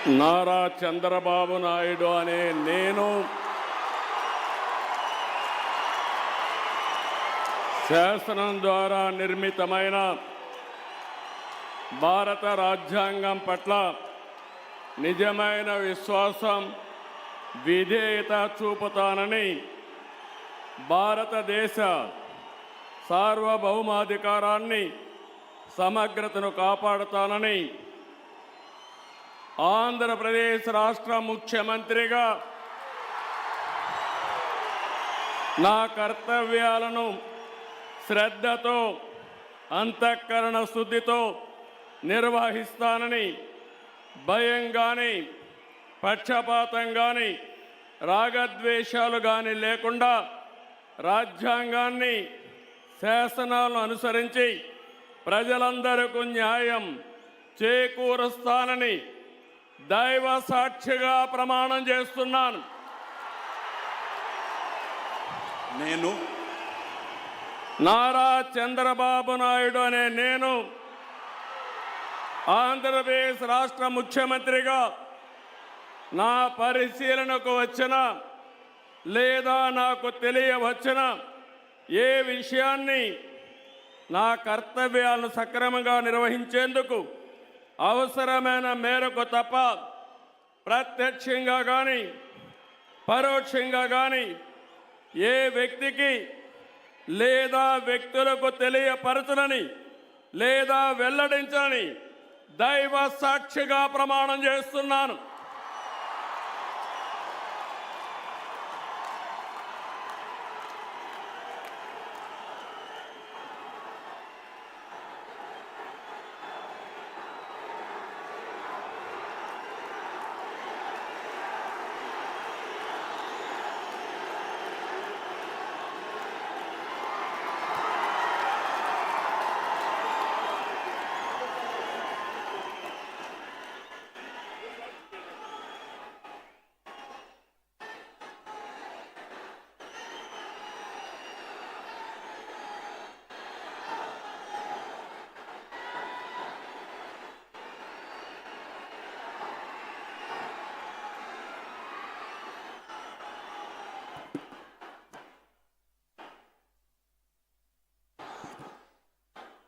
నారా చంద్రబాబు నాయుడు అనే నేను శాసనం ద్వారా నిర్మితమైన భారత రాజ్యాంగం పట్ల నిజమైన విశ్వాసం, విధేయత చూపుతానని, భారతదేశ సార్వభౌమాధికారాన్ని, సమగ్రతను కాపాడుతానని ఆంధ్రప్రదేశ్ రాష్ట్ర ముఖ్యమంత్రిగా నా కర్తవ్యాలను శ్రద్ధతో, అంతఃకరణ శుద్ధితో నిర్వహిస్తానని, భయం కానీ, పక్షపాతం కానీ, రాగద్వేషాలు కానీ లేకుండా రాజ్యాంగాన్ని, శాసనాలను అనుసరించి ప్రజలందరికీ న్యాయం చేకూరుస్తానని దైవ సాక్షిగా ప్రమాణం చేస్తున్నాను. నేను నారా చంద్రబాబు నాయుడు అనే నేను ఆంధ్రప్రదేశ్ రాష్ట్ర ముఖ్యమంత్రిగా నా పరిశీలనకు వచ్చిన లేదా నాకు తెలియవచ్చిన ఏ విషయాన్ని నా కర్తవ్యాలను సక్రమంగా నిర్వహించేందుకు అవసరమైన మేరకు తప్ప ప్రత్యక్షంగా కానీ పరోక్షంగా కానీ ఏ వ్యక్తికి లేదా వ్యక్తులకు తెలియపరచనని లేదా వెల్లడించని దైవ సాక్షిగా ప్రమాణం చేస్తున్నాను.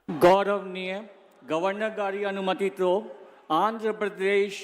गौरवनीय गवर्नर गारी अनुमति तो आंध्र प्रदेश